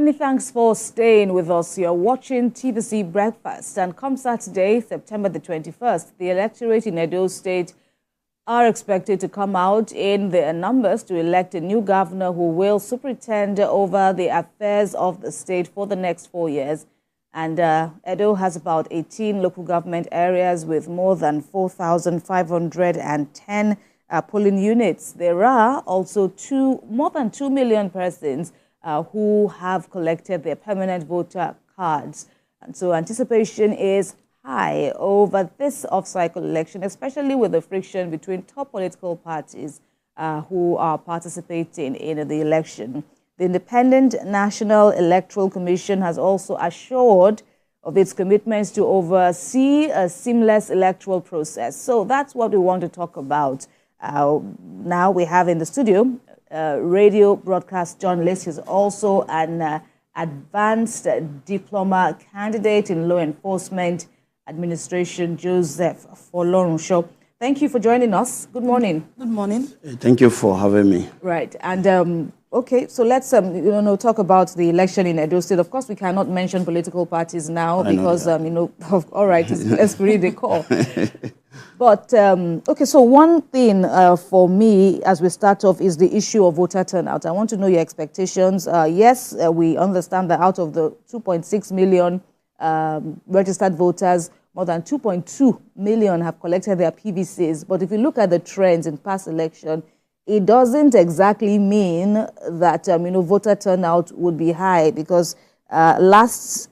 Many thanks for staying with us. You're watching TVC Breakfast, and come Saturday, September the 21st, the electorate in Edo State are expected to come out in their numbers to elect a new governor who will superintend over the affairs of the state for the next 4 years. And Edo has about 18 local government areas with more than 4,510 polling units. There are also more than 2 million persons who have collected their permanent voter cards. And so anticipation is high over this off-cycle election, especially with the friction between top political parties who are participating in the election. The Independent National Electoral Commission has also assured of its commitments to oversee a seamless electoral process. So that's what we want to talk about. Now we have in the studio radio broadcast journalist. He's also an advanced diploma candidate in law enforcement administration, Joseph Folorunsho. Thank you for joining us. Good morning. Good morning. Thank you for having me. Right. And okay, so let's talk about the election in Edo State. Of course, we cannot mention political parties now because all right, let's read the call. But okay, so one thing for me as we start off is the issue of voter turnout. I want to know your expectations. Yes, we understand that out of the 2.6 million registered voters, more than 2.2 million have collected their PVCs. But if you look at the trends in past election, it doesn't exactly mean that voter turnout would be high, because last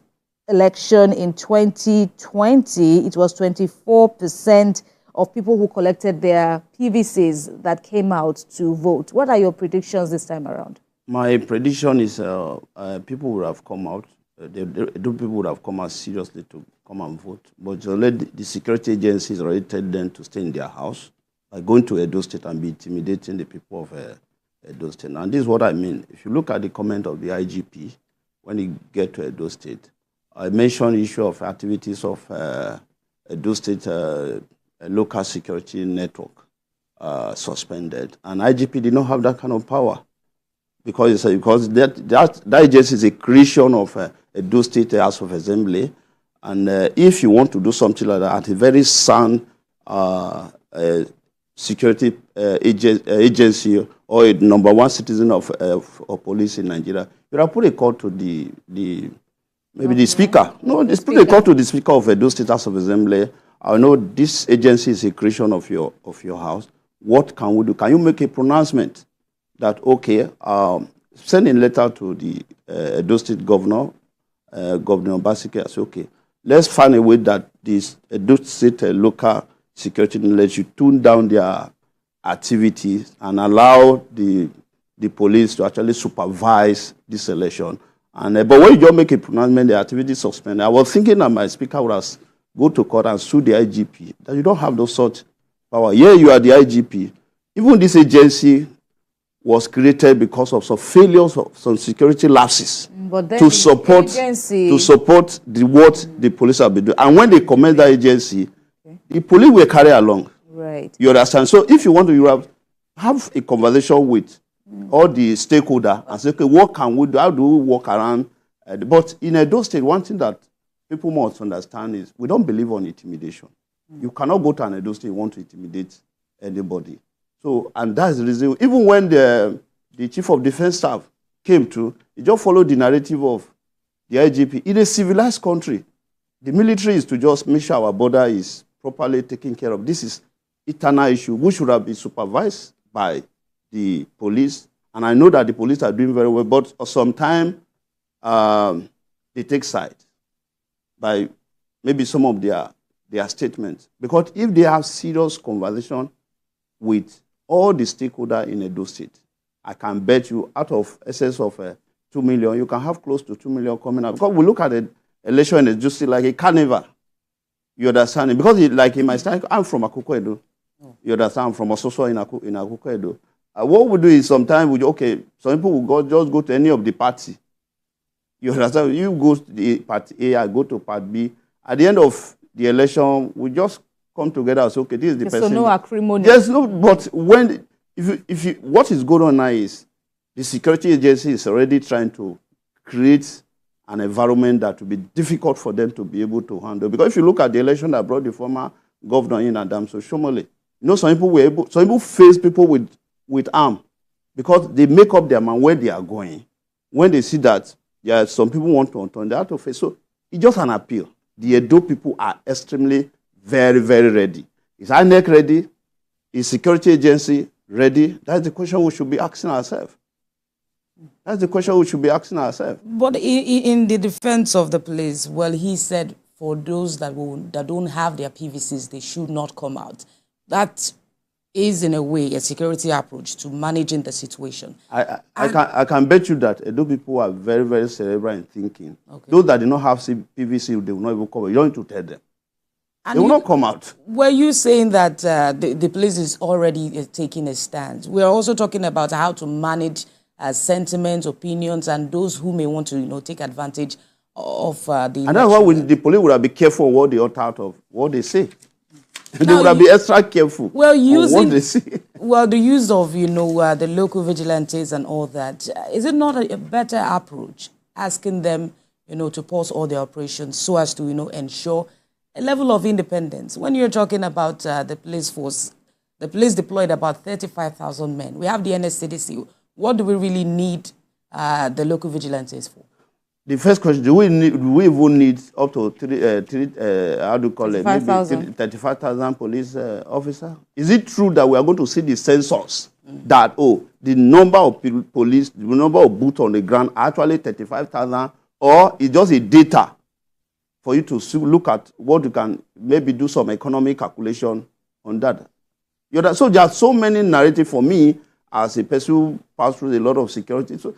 election in 2020, it was 24% of people who collected their PVCs that came out to vote. What are your predictions this time around? My prediction is people would have come out. People would have come out seriously to come and vote. But the security agencies already tell them to stay in their house by going to Edo State and be intimidating the people of Edo State. And this is what I mean. If you look at the comment of the IGP, when you get to Edo State, I mentioned the issue of activities of Edo State local security network suspended. And IGP did not have that kind of power because that agency is a creation of Edo State House of Assembly. And if you want to do something like that at a very sound security agency or a number one citizen of police in Nigeria, you have put a call to the speaker. No, they put a call to the speaker of Edo State House of Assembly. I know this agency is a creation of your house. What can we do? Can you make a pronouncement that, okay, send a letter to the Edo State governor, Governor Basike, and say, okay, let's find a way that this Edo State local security lets you tune down their activities and allow the police to actually supervise this election. And but when you just make a pronouncement, the activity is suspended. I was thinking that my speaker would have go to court and sue the IGP, that you don't have those such power. Yeah, you are the IGP. Even this agency was created because of some failures of some security lapses to support what the police have been doing. And when they commend that agency, the police will carry along. Right. You understand? So if you want to have a conversation with all the stakeholders and say, okay, what can we do? How do we walk around? But in Edo State, one thing that people must understand is we don't believe on intimidation. You cannot go to an Edo State and want to intimidate anybody. So, and that's the reason. Even when the Chief of Defense Staff came to, he just followed the narrative of the IGP. In a civilized country, the military is to just make sure our border is properly taken care of. This is eternal issue, which should have been supervised by the police. And I know that the police are doing very well, but sometimes they take sides by maybe some of their statements. Because if they have serious conversation with all the stakeholders in Edo State, I can bet you out of excess of 2 million, you can have close to 2 million coming out. Because we look at the election and it's just like a carnival. You understand? Because like in my style, I'm from Akoko Edo. You understand? I'm from Ososo in Akoko Edo. What we do is sometimes, some people will just go to any of the party. You understand? You go to the part A, I go to part B. At the end of the election, we just come together and say, okay, this is the person. So no acrimony. Yes, no, but what is going on now is the security agency is already trying to create an environment that will be difficult for them to be able to handle. Because if you look at the election that brought the former governor in, Adams Oshomole, you know, some people face people with arm because they make up their mind where they are going. When they see that some people want to turn, they have to face. So it's just an appeal. The Edo people are extremely, very, very ready. Is INEC ready? Is security agency ready? That's the question we should be asking ourselves. That's the question we should be asking ourselves. But in the defense of the police, well, he said for those that don't have their PVCs, they should not come out. That is, in a way, a security approach to managing the situation. I can bet you that Edo people are very, very cerebral in thinking. Okay. Those that do not have PVC, they will not even come out. You don't need to tell them. And they will not come out. Were you saying that the police is already taking a stand? We are also talking about how to manage sentiments, opinions, and those who may want to, take advantage of the And that's why the police would have be careful what they ought out of what they say. They would have be extra careful. Well, what they say. Well, the use of the local vigilantes and all that, is it not a better approach asking them to pause all their operations so as to ensure a level of independence? When you're talking about the police force, the police deployed about 35,000 men. We have the NSCDC. What do we really need the local vigilantes for? The first question, do we even need up to 35,000 police officers? Is it true that we are going to see the census that, the number of police, the number of boots on the ground are actually 35,000, or it's just a data for you to look at what you can maybe do some economic calculation on that? So there are so many narratives for me as a person who passed through a lot of security. So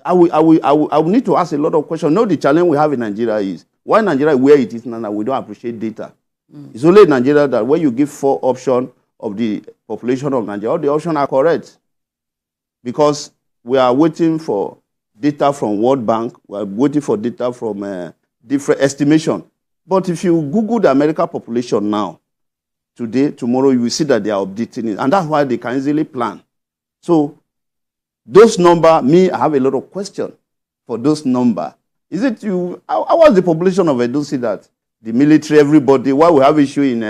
I will need to ask a lot of questions. No, the challenge we have in Nigeria is why Nigeria where it is now we don't appreciate data. It's only in Nigeria that when you give 4 options of the population of Nigeria, all the options are correct. Because we are waiting for data from World Bank, we are waiting for data from different estimation. But if you Google the American population now, today, tomorrow, you will see that they are updating it. And that's why they can easily plan. So those numbers, I have a lot of questions for those numbers. Is it you? How was the population of Edo State that the military, everybody, why we have issue in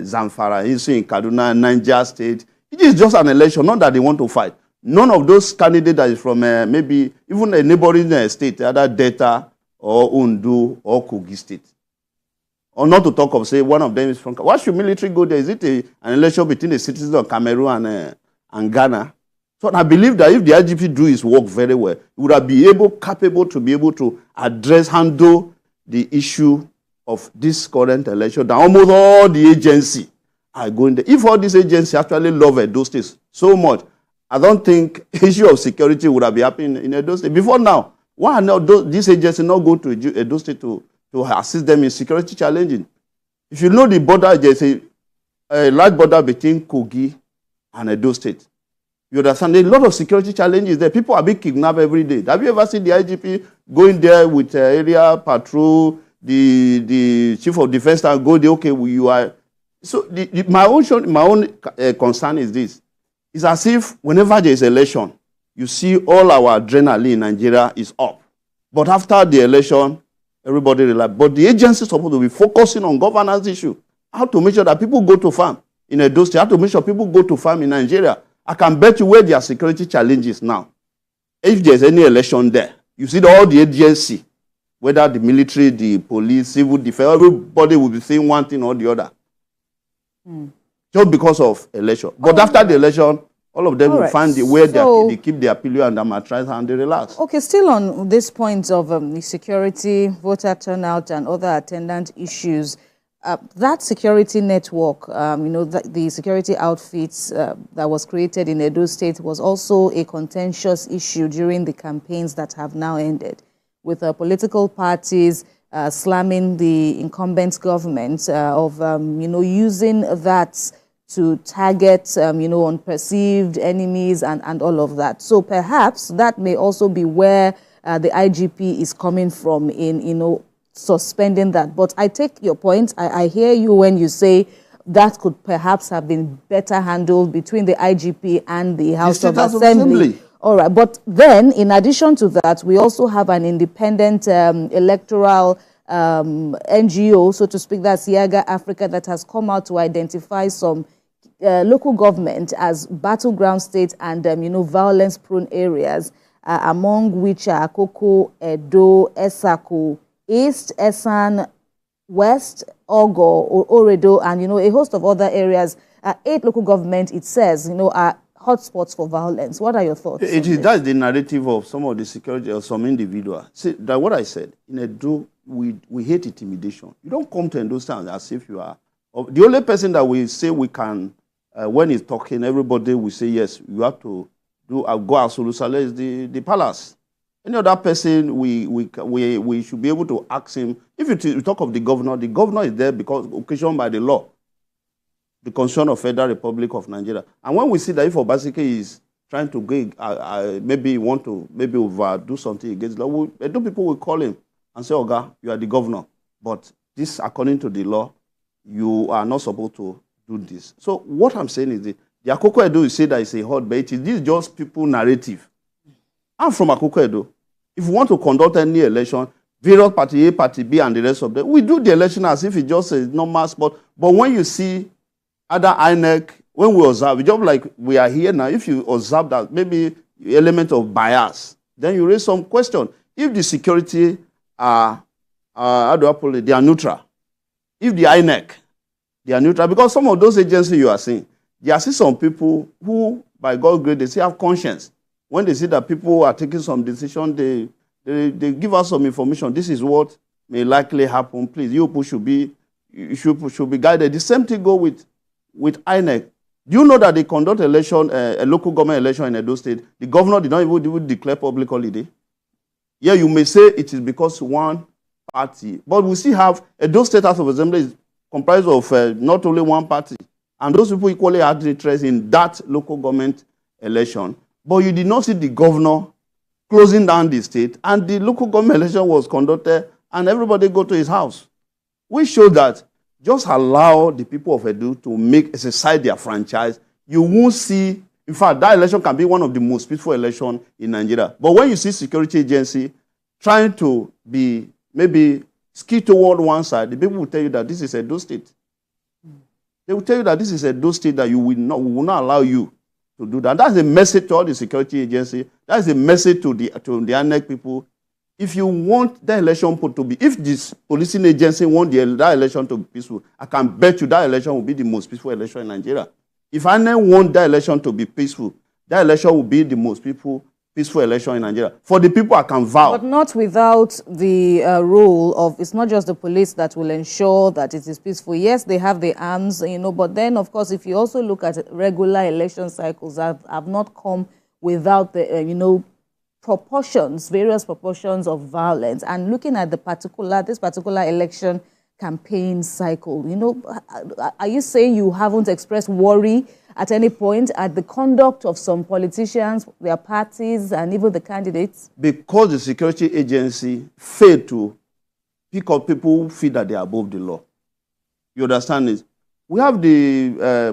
Zamfara, issue in Kaduna, Niger State? It is just an election, not that they want to fight. None of those candidates that is from maybe even a neighboring state, either Delta or Ondo or Kogi State. Or not to talk of, say, one of them is from... Why should military go there? Is it an election between the citizens of Cameroon and Ghana? So I believe that if the IGP do his work very well, he would have been capable to be able to handle the issue of this current election. That almost all the agencies are going there. If all these agencies actually love Edo State so much, I don't think issue of security would have been happening in Edo State. Before now, why are not these agencies not go to Edo State to assist them in security challenging? If you know the border, there's a large border between Kogi and Edo State. You understand? There are a lot of security challenges there. People are being kidnapped every day. Have you ever seen the IGP going there with area patrol, the chief of defense and go there, okay, you are... So my own concern is this. It's as if whenever there is election, you see all our adrenaline in Nigeria is up. But after the election, everybody relax. But the agency is supposed to be focusing on governance issue. How to make sure that people go to farm in Edo State. How to make sure people go to farm in Nigeria. I can bet you where there are security challenges now. If there's any election there, you see all the agency, whether the military, the police, civil defense, everybody will be saying one thing or the other. Just because of election. But after the election, all of them will find the way they keep their pillow and their mattress and they relax. Okay, still on this point of the security, voter turnout and other attendant issues, that security network, the security outfits that was created in Edo State was also a contentious issue during the campaigns that have now ended, with political parties slamming the incumbent government of, using that to target, unperceived enemies and all of that. So perhaps that may also be where the IGP is coming from in, suspending that. But I take your point. I hear you when you say that could perhaps have been better handled between the IGP and the House of Assembly. All right. But then, in addition to that, we also have an independent electoral NGO, so to speak, that's Yaga Africa, that has come out to identify some local government as battleground states and, violence-prone areas, among which are Akoko, Edo, Esako, East, Esan, West, Ogo, Oredo, and, a host of other areas. 8 local governments, it says, are hotspots for violence. What are your thoughts? That's the narrative of some of the security or some individuals. See, that what I said, in Edo, we hate intimidation. You don't come to Edo State as if you are. The only person that we say we can, when he's talking, everybody will say, yes, you have to go as Solusale is the palace. Any other person, we should be able to ask him. If you talk of the governor is there because occasioned by the law, the Constitution of Federal Republic of Nigeria. And when we see that if Obaseki is trying to go, maybe want to overdo something against the law, people will call him and say, Oga, you are the governor. But this, according to the law, you are not supposed to do this. So what I'm saying is the Akoko Edo, you say that it's a hotbed. This is just people narrative. I'm from Akoko Edo. If we want to conduct any election, various party A, party B, and the rest of them, we do the election as if it's just a normal spot. But when you see other INEC, when we observe, just like we are here now, if you observe that maybe element of bias, then you raise some question. If the security are, how do I put it, they are neutral. If the INEC, they are neutral, because some of those agencies you are seeing, there are some people who, by God's grace, they say have conscience. When they see that people are taking some decision, they give us some information. This is what may likely happen. Please, you should be guided. The same thing go with INEC. Do you know that they conduct election, a local government election in Edo State? The governor did not even declare public holiday. Yeah, you may say it is because one party, but we still have Edo State House of Assembly is comprised of not only one party, and those people equally had interest in that local government election. But you did not see the governor closing down the state, and the local government election was conducted, and everybody go to his house. We show that just allow the people of Edo to exercise their franchise. You won't see, in fact, that election can be one of the most peaceful elections in Nigeria. But when you see security agency trying to be maybe ski toward one side, the people will tell you that this is Edo State. They will tell you that this is Edo State, that we will not allow you to do that. That's a message to all the security agency. That's a message to the INEC people. If you want the election to be, if this policing agency want that election to be peaceful, I can bet you that election will be the most peaceful election in Nigeria. If INEC want that election to be peaceful, that election will be the most peaceful election in Nigeria. For the people, I can vow. But not without the role of, it's not just the police that will ensure that it is peaceful. Yes, they have the arms, but then, of course, if you also look at regular election cycles, have not come without the, various proportions of violence. And looking at this particular election campaign cycle, are you saying you haven't expressed worry at any point at the conduct of some politicians, their parties, and even the candidates? Because the security agency failed to pick up people who feel that they are above the law. You understand this? We have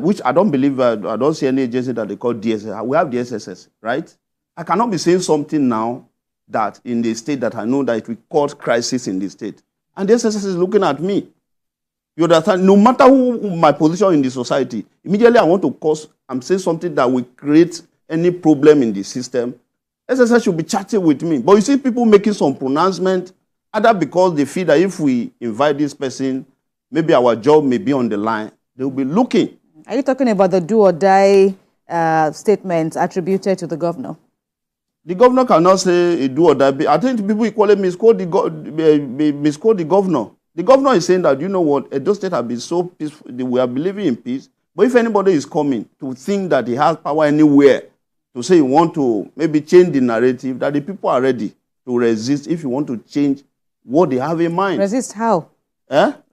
which I don't believe, I don't see any agency that they call DSS. We have the SSS, right? I cannot be saying something now that in the state that I know that it will cause crisis in the state. And the SSS is looking at me. You understand? No matter who my position in the society, immediately I want to I'm saying something that will create any problem in the system. SSS should be chatting with me. But you see people making some pronouncement, either because they feel that if we invite this person, maybe our job may be on the line. They will be looking. Are you talking about the do or die statement attributed to the governor? The governor cannot say a do or die. I think people equally misquote the governor. The governor is saying that, you know what, Edo State has been so peaceful, we are believing in peace. But if anybody is coming to think that he has power anywhere, to say he want to maybe change the narrative, that the people are ready to resist if you want to change what they have in mind. Resist how?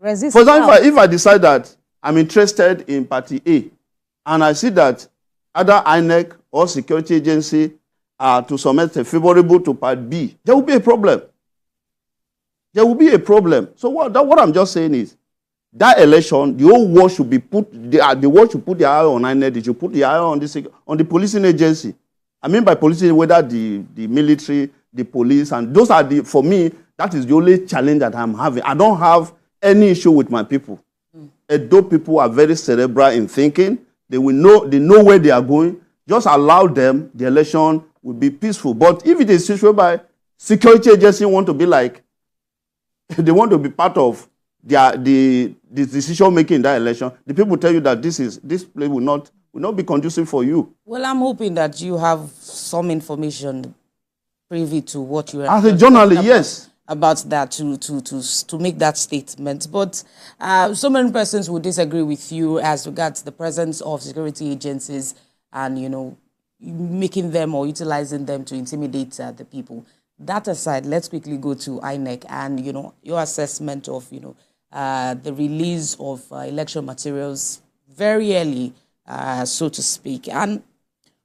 Resist For example, how? if I decide that I'm interested in party A, and I see that other INEC or security agency are to some extent favorable to part B, there will be a problem. There will be a problem. So what I'm just saying is, that election, the whole world should be the world should put their eye on INEC, they should put their eye on the policing agency I mean by policing, whether the military, the police, and those are the, for me, that is the only challenge that I'm having. I don't have any issue with my people. Though people are very cerebral in thinking, they know where they are going. Just allow them, the election will be peaceful. But if it is situated by security agency want to be like, they want to be part of the decision making in that election, the people tell you that this place will not be conducive for you. Well, I'm hoping that you have some information privy to what you are. As a journalist, yes. About that to make that statement. But so many persons would disagree with you as regards the presence of security agencies and, you know, making them or utilizing them to intimidate the people. That aside, let's quickly go to INEC and, you know, your assessment of, you know, the release of election materials very early, so to speak. And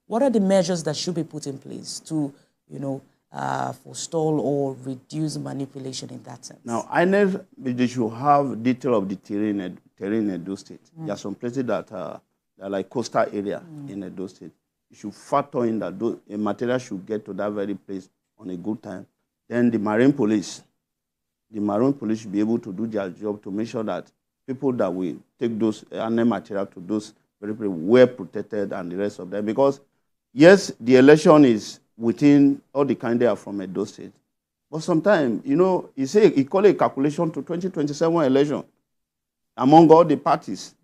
what are the measures that should be put in place to, you know, forestall or reduce manipulation in that sense? Now, INEC, they should have detail of the terrain in Edo State. There are some places that are like coastal area in Edo State. You should factor in that a material should get to that very place on a good time. Then the marine police should be able to do their job to make sure that people that will take those INEC material to those very well protected and the rest of them. Because, yes, the election is within all the kind they are from Edo State. But sometimes, you know, he call it a calculation to 2027 election among all the parties.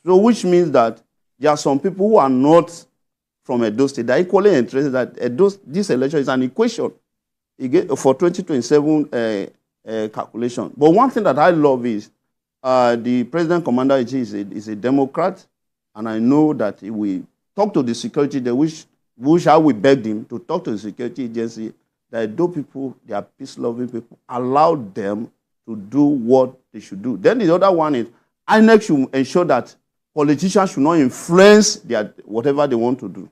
So which means that there are some people who are not from Edo State that are equally interested that this election is an equation for 2027 calculation. But one thing that I love is the President Commander-in-Chief is a Democrat, and I know that he will talk to the security, which I will beg him to talk to the security agency that those people, they are peace-loving people, allow them to do what they should do. Then the other one is INEC should ensure that politicians should not influence whatever they want to do.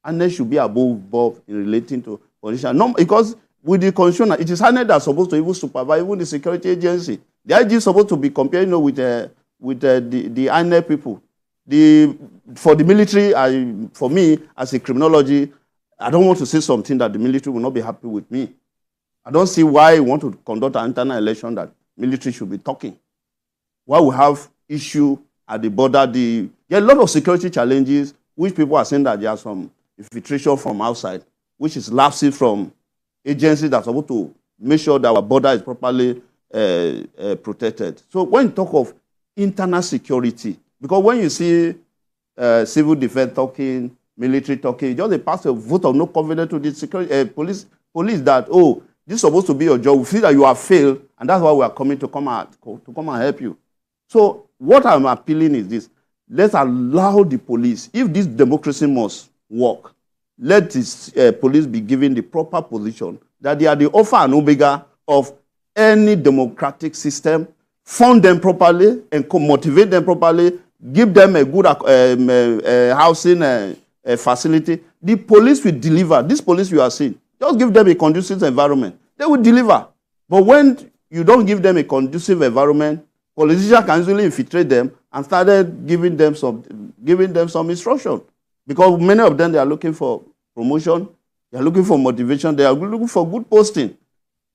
INEC should be above in relating to politicians. No, because with the constitution, it is INEC that's supposed to even supervise even the security agency. The IG is supposed to be compared, you know, with the INEC people. For the military, for me, as a criminology, I don't want to say something that the military will not be happy with me. I don't see why we want to conduct an internal election that military should be talking. Why we have issue at the border. There are a lot of security challenges, which people are saying that there are some infiltration from outside, which is lapses from agencies that are supposed to make sure that our border is properly protected. So when you talk of internal security, because when you see civil defense talking, military talking, just a pass a vote of no confidence to the security police that, oh, this is supposed to be your job. We feel that you have failed, and that's why we are coming to come and help you. So what I'm appealing is this: let's allow the police, if this democracy must work, let this police be given the proper position that they are the alpha and omega of any democratic system. Fund them properly and motivate them properly. Give them a good housing facility. The police will deliver. This police you are seeing, just give them a conducive environment. They will deliver. But when you don't give them a conducive environment, politicians can easily infiltrate them and started giving them some instruction. Because many of them, they are looking for promotion, they are looking for motivation, they are looking for good posting.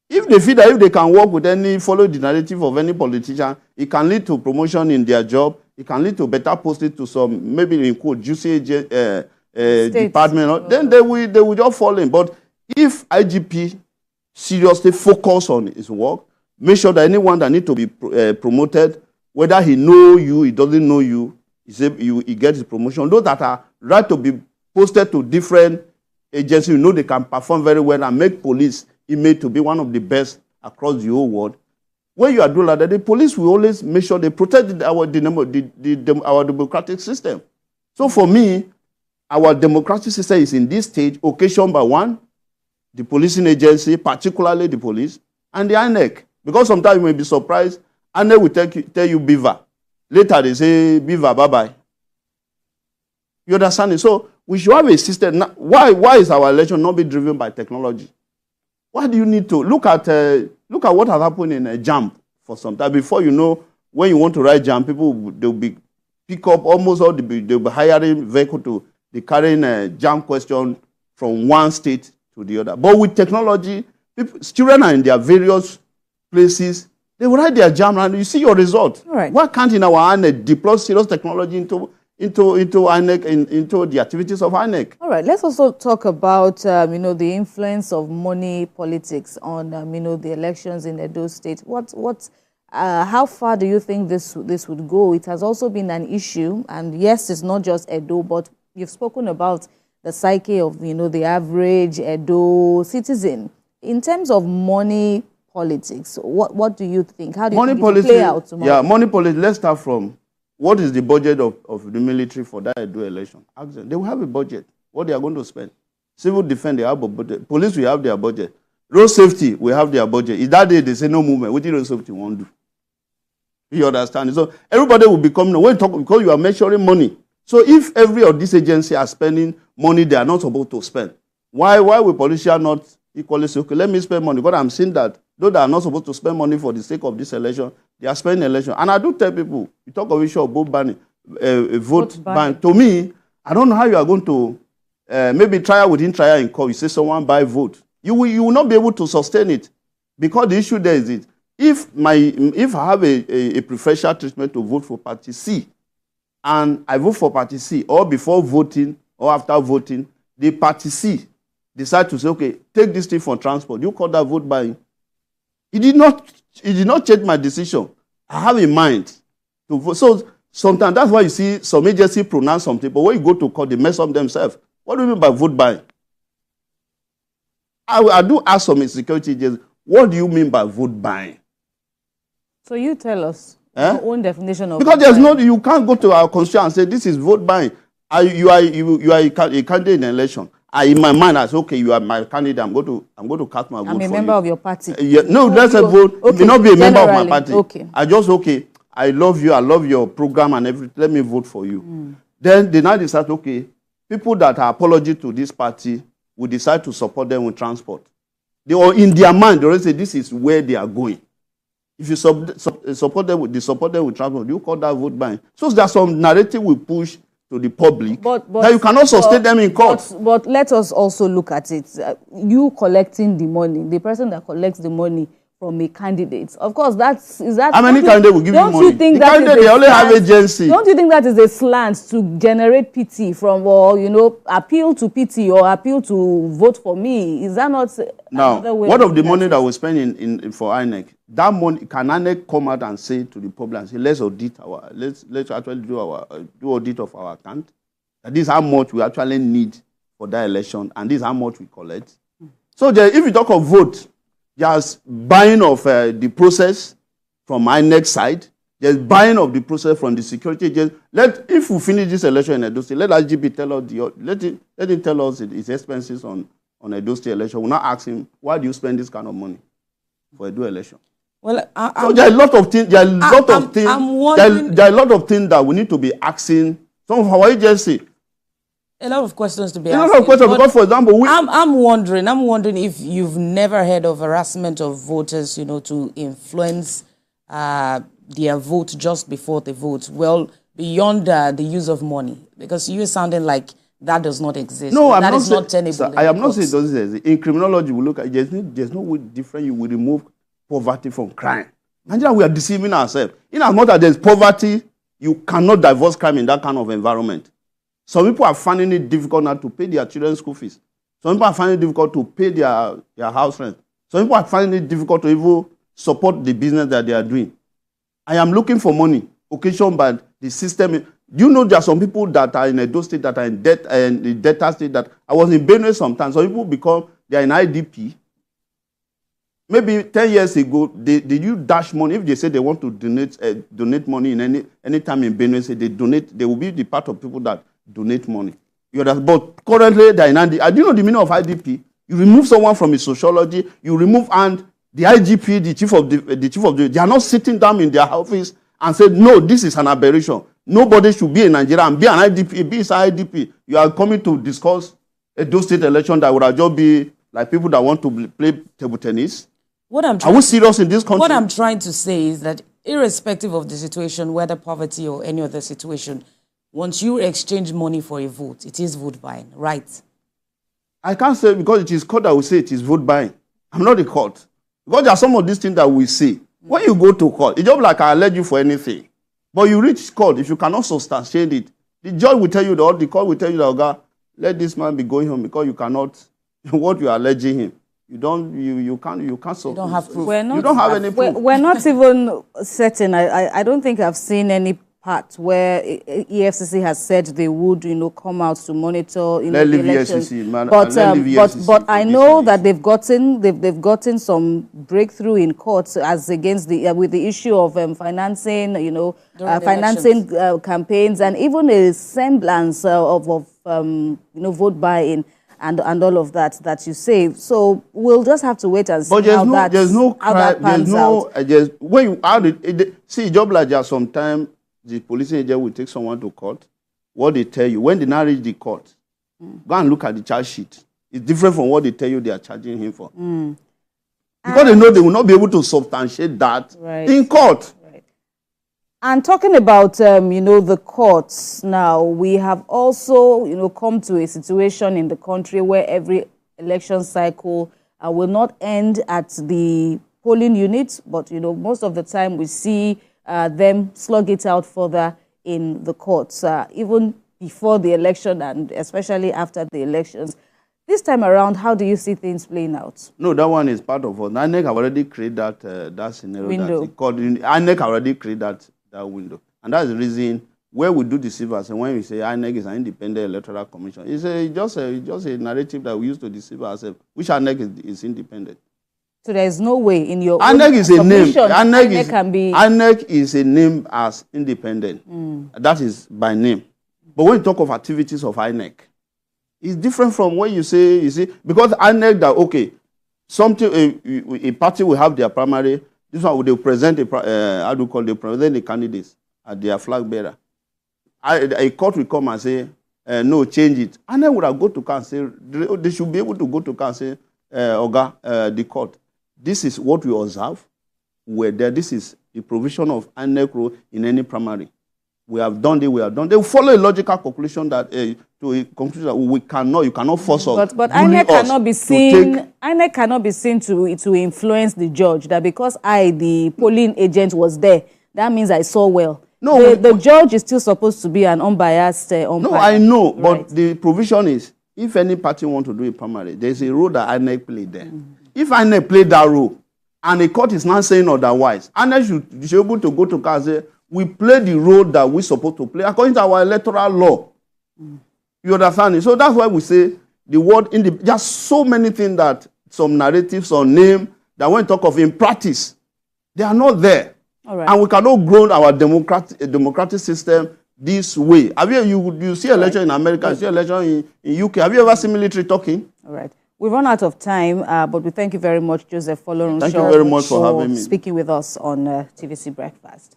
If they feel that if they can work with follow the narrative of any politician, it can lead to promotion in their job, it can lead to better posting to some, maybe in quote, juicy department, then they will just fall in. But if IGP seriously focus on his work, make sure that anyone that needs to be promoted, whether he know you, he doesn't know you, he gets his promotion. Those that are right to be posted to different agencies, you know they can perform very well and make police image to be one of the best across the whole world. When you are doing that, the police will always make sure they protect our democratic system. So for me, our democratic system is in this stage, occasioned by one, the policing agency, particularly the police, and the INEC. Because sometimes you may be surprised, INEC will tell you beaver. Later they say beaver, bye-bye. You understand it? So we should have a system. Why is our election not be driven by technology? Why do you need to look at what has happened in JAM for some time? Before you know, when you want to write JAM, they'll pick up almost all they'll be hiring vehicle to be carrying JAM question from one state to the other. But with technology, children are in their various places. They will write their JAMB and you see your result. All right. Why can't in our INEC deploy serious technology into INEC, into the activities of INEC? All right. Let's also talk about the influence of money politics on the elections in Edo State. How far do you think this would go? It has also been an issue, and yes, it's not just Edo, but you've spoken about the psyche of the average Edo citizen in terms of money politics. What do you think? How do you think it will play out tomorrow? Yeah, money politics. Let's start from what is the budget of the military for that Edo election? Ask them. They will have a budget. What they are going to spend. Civil defense, they have a budget. Police will have their budget. Road safety will have their budget. Is that day they say no movement? What did road safety won't do? You understand? So everybody will become, when you talk, because you are measuring money. So if every of these agencies are spending money they are not supposed to spend, why will politicians not equally say, okay, let me spend money? Because I'm seeing that those that are not supposed to spend money for the sake of this election, they are spending election. And I do tell people, you talk of issue of vote banning, vote ban. To me, I don't know how you are going to, maybe trial within trial in court, you say someone buy vote. You will not be able to sustain it. Because the issue there is it. If I have a preferential treatment to vote for party C, and I vote for party C, or before voting or after voting, the party C decide to say, okay, take this thing for transport. You call that vote buying. It did not change my decision. I have in mind to vote. So sometimes that's why you see some agency pronounce something, but when you go to court, they mess up themselves. What do you mean by vote buying? I do ask some security agents, what do you mean by vote buying? So you tell us your own definition of because there's no, you can't go to our constitution and say this is vote buying. You are a candidate in an election. In my mind, I say, okay, you are my candidate. I'm going to cast my vote for you. I'm a member of your party. No, let's vote. Okay. You may not be a member of my party. Okay. I love you. I love your program and everything. Let me vote for you. Then they now decide, okay, people that are apology to this party will decide to support them with transport. In their mind, they already say this is where they are going. If you support them with transport, you call that vote buying. So there's some narrative we push to the public that you cannot sustain them in court. But let us also look at it. You collecting the money, the person that collects the money from a candidate. Of course, is that... How many candidates will give you money? Don't you think the candidate, they only have agency. Don't you think that is a slant to generate pity from, or, appeal to pity or appeal to vote for me? Is that not another way? Now, what of the money that we spend for INEC? That money, can INEC come out and say to the public and say, let's actually do audit of our account? That this is how much we actually need for that election, and this is how much we collect. So if you talk of vote, there's buying of the process from INEC side. There's buying of the process from the security agents. If we finish this election in Edo State, let IGP tell us let him tell us his expenses on Edo State election. We'll not ask him, why do you spend this kind of money for Edo election? Well, so there are a lot of things. There are a lot of things that we need to be asking some of our agency. A lot of questions to be asked. A lot of questions because, for example, I'm wondering if you've never heard of harassment of voters, to influence their vote just before the vote. Well, beyond the use of money, because you're sounding like that does not exist. No, that is not tenable. I am not saying it doesn't exist. In criminology, we look at there's no way different. You will remove poverty from crime. Nigeria, we are deceiving ourselves. In as much as there's poverty, you cannot divorce crime in that kind of environment. Some people are finding it difficult now to pay their children's school fees. Some people are finding it difficult to pay their house rent. Some people are finding it difficult to even support the business that they are doing. I am looking for money, occasioned by the system. Do you know there are some people that are in Edo State that are in debt and the debtor state that I was in Benue sometimes. Some people they are in IDP. Maybe 10 years ago, did you dash money? If they say they want to donate money in any time in Benue, say they will be the part of people that donate money. But currently, do you know the meaning of IDP? You remove someone from his sociology, you remove, and the IGP, the chief of the, they are not sitting down in their office and say, no, this is an aberration. Nobody should be in Nigeria and be an IDP, be inside IDP. You are coming to discuss a state election that would just be like people that want to play table tennis. Are we serious in this country? What I'm trying to say is that irrespective of the situation, whether poverty or any other situation, once you exchange money for a vote, it is vote buying, right? I can't say because it is court that will say it is vote buying. I'm not the court. Because there are some of these things that we see. When you go to court, it's just like I allege you for anything. But you reach court, if you cannot substantiate it, the judge will tell you, or the court will tell you that, okay, let this man be going home because you cannot, what you are alleging him. You can't You don't have proof. You don't have any proof. We're not even certain. I don't think I've seen any part where EFCC has said they would, come out to monitor, the elections. But I know that they've gotten some breakthrough in courts as against with the issue of financing, financing campaigns, and even a semblance of vote buying and all of that you say. So we'll just have to wait and see how that pans out. See, job like that sometimes. The police agent will take someone to court. What they tell you, when they now reach the court, go and look at the charge sheet. It's different from what they tell you they are charging him for. Because they know they will not be able to substantiate that in court. Right. And talking about, the courts now, we have also, come to a situation in the country where every election cycle will not end at the polling units, but, most of the time we see them slug it out further in the courts, even before the election and especially after the elections. This time around, how do you see things playing out? No, that one is part of what INEC have already created that scenario. Window. INEC already created that window. And that's the reason where we do deceive us. And when we say INEC is an independent electoral commission, it's just a narrative that we use to deceive ourselves, which INEC is independent. So there is no way in your INEC is a name. INEC is a name as independent. That is by name. But when you talk of activities of INEC, it's different from when you see, because INEC that, okay, a party will have their primary, this one they present they present the candidates at their flag bearer. A court will come and say, no, change it. INEC would have go to court and say, they should be able to go to court and say, the court, this is what we observe. This is the provision of INEC rule in any primary. We have done it, we have done it. They will follow a logical conclusion that you cannot force us. But INEC cannot be seen. INEC cannot be seen to influence the judge. That because the polling agent was there, that means I saw well. No, the judge is still supposed to be an unbiased umpire. No, I know, but the provision is if any party want to do a primary, there's a role that INEC played there. If INEC played that role, and the court is not saying otherwise, INEC should be able to go to court and say, we play the role that we're supposed to play according to our electoral law. You understand it? So that's why we say the word just so many things that some narratives or name that when we talk of in practice, they are not there. All right. And we cannot grow our democratic system this way. Have you see election in America, you see election in UK. Have you ever seen military talking? All right. We've run out of time, but we thank you very much, Joseph Folorunso. Thank you very much for having me. Speaking with us on TVC Breakfast.